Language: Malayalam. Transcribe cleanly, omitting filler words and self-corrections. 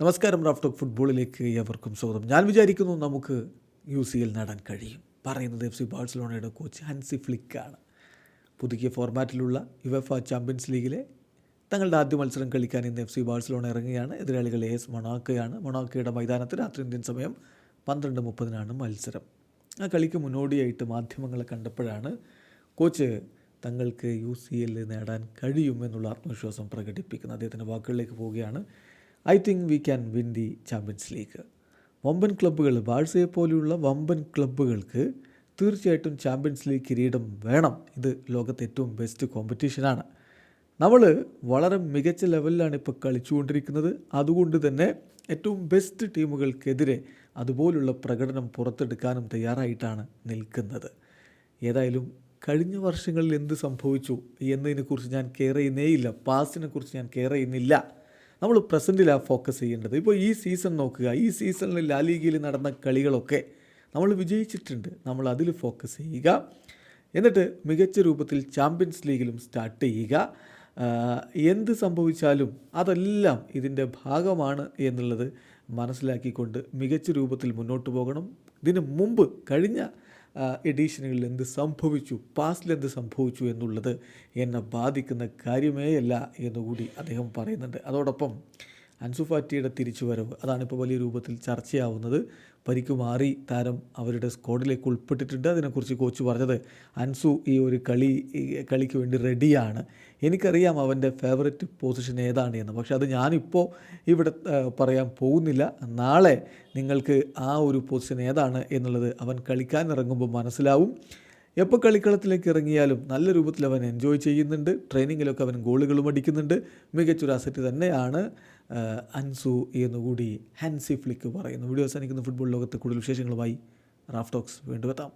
നമസ്കാരം. റാഫ് ടോക്ക് ഫുട്ബോളിലേക്ക് എവർക്കും സ്വാഗതം. ഞാൻ വിചാരിക്കുന്നു നമുക്ക് UCL നേടാൻ കഴിയും. പറയുന്നത് FC ബാഴ്സലോണയുടെ കോച്ച് ഹാൻസി ഫ്ലിക്കാണ്. പുതുക്കിയ ഫോർമാറ്റിലുള്ള യുവേഫ ചാമ്പ്യൻസ് ലീഗിലെ തങ്ങളുടെ ആദ്യ മത്സരം കളിക്കാൻ ഇന്ന് FC ബാഴ്സലോണ ഇറങ്ങുകയാണ്. എതിരാളികൾ AS മൊണാക്കോയാണ്. മൊണാക്കോയുടെ മൈതാനത്ത് രാത്രി ഇന്ത്യൻ സമയം 12:30 മത്സരം. ആ കളിക്ക് മുന്നോടിയായിട്ട് മാധ്യമങ്ങളെ കണ്ടപ്പോഴാണ് കോച്ച് തങ്ങൾക്ക് UCL നേടാൻ കഴിയുമെന്നുള്ള ആത്മവിശ്വാസം പ്രകടിപ്പിക്കുന്നത്. അദ്ദേഹത്തിൻ്റെ വാക്കുകളിലേക്ക് പോവുകയാണ്. I think we can win the champions league. വമ്പൻ ക്ലബ്ബുകൾ, ബാഴ്സയെ പോലെയുള്ള വമ്പൻ ക്ലബ്ബുകൾക്ക് തീർച്ചയായിട്ടും ചാമ്പ്യൻസ് ലീഗ് കിരീടം വേണം. ഇത് ലോകത്തെ ഏറ്റവും ബെസ്റ്റ് കോമ്പറ്റീഷനാണ്. നമ്മൾ വളരെ മികച്ച ലെവലിലാണ് ഇപ്പോൾ കളിച്ചുകൊണ്ടിരിക്കുന്നത്. അതുകൊണ്ട് തന്നെ ഏറ്റവും ബെസ്റ്റ് ടീമുകൾക്കെതിരെ അതുപോലുള്ള പ്രകടനം പുറത്തെടുക്കാനും തയ്യാറായിട്ടാണ് നിൽക്കുന്നത്. ഏതായാലും കഴിഞ്ഞ വർഷങ്ങളിൽ എന്ത് സംഭവിച്ചു എന്നതിനെക്കുറിച്ച് ഞാൻ കെയർ ചെയ്യുന്നേയില്ല. പാസ്റ്റിനെക്കുറിച്ച് ഞാൻ കെയർ ചെയ്യുന്നില്ല. നമ്മൾ പ്രസൻറ്റിലാണ് ഫോക്കസ് ചെയ്യേണ്ടത്. ഇപ്പോൾ ഈ സീസൺ നോക്കുക. ഈ സീസണിൽ ലാ ലീഗയിൽ നടന്ന കളികളൊക്കെ നമ്മൾ വിജയിച്ചിട്ടുണ്ട്. നമ്മൾ അതിൽ ഫോക്കസ് ചെയ്യുക. എന്നിട്ട് മികച്ച രൂപത്തിൽ ചാമ്പ്യൻസ് ലീഗിലും സ്റ്റാർട്ട് ചെയ്യുക. എന്ത് സംഭവിച്ചാലും അതെല്ലാം ഇതിൻ്റെ ഭാഗമാണ് എന്നുള്ളത് മനസ്സിലാക്കിക്കൊണ്ട് മികച്ച രൂപത്തിൽ മുന്നോട്ട് പോകണം. ഇതിന് മുമ്പ് കഴിഞ്ഞ എഡീഷനുകളിൽ എന്ത് സംഭവിച്ചു, പാസ്റ്റിൽ എന്ത് സംഭവിച്ചു എന്നുള്ളത് എന്നെ ബാധിക്കുന്ന കാര്യമേ അല്ല എന്നുകൂടി അദ്ദേഹം പറയുന്നുണ്ട്. അതോടൊപ്പം അൻസു ഫാറ്റിയുടെ തിരിച്ചുവരവ്, അതാണിപ്പോൾ വലിയ രൂപത്തിൽ ചർച്ചയാവുന്നത്. പരിക്ക് മാറി താരം അവരുടെ സ്ക്വാഡിലേക്ക് ഉൾപ്പെട്ടിട്ടുണ്ട്. അതിനെക്കുറിച്ച് കോച്ച് പറഞ്ഞത് അൻസു ഈ ഒരു കളിക്ക് വേണ്ടി റെഡിയാണ്. എനിക്കറിയാം അവൻ്റെ ഫേവററ്റ് പൊസിഷൻ ഏതാണ് എന്ന്, പക്ഷേ അത് ഞാനിപ്പോൾ ഇവിടെ പറയാൻ പോകുന്നില്ല. നാളെ നിങ്ങൾക്ക് ആ ഒരു പൊസിഷൻ ഏതാണ് എന്നുള്ളത് അവൻ കളിക്കാൻ ഇറങ്ങുമ്പോൾ മനസ്സിലാവും. എപ്പോൾ കളിക്കളത്തിലേക്ക് ഇറങ്ങിയാലും നല്ല രൂപത്തിൽ അവൻ എൻജോയ് ചെയ്യുന്നുണ്ട്. ട്രെയിനിങ്ങിലൊക്കെ അവൻ ഗോളുകളും അടിക്കുന്നുണ്ട്. മികച്ചൊരു അസറ്റ് തന്നെയാണ് അൻസു എന്നുകൂടി ഹാൻസി ഫ്ലിക്ക് പറയുന്നു. വീഡിയോ അവസാനിക്കുന്ന ഫുട്ബോൾ ലോകത്തെ കൂടുതൽ വിശേഷങ്ങളുമായി റാഫ് ടോക്സ് വീണ്ടും എത്താം.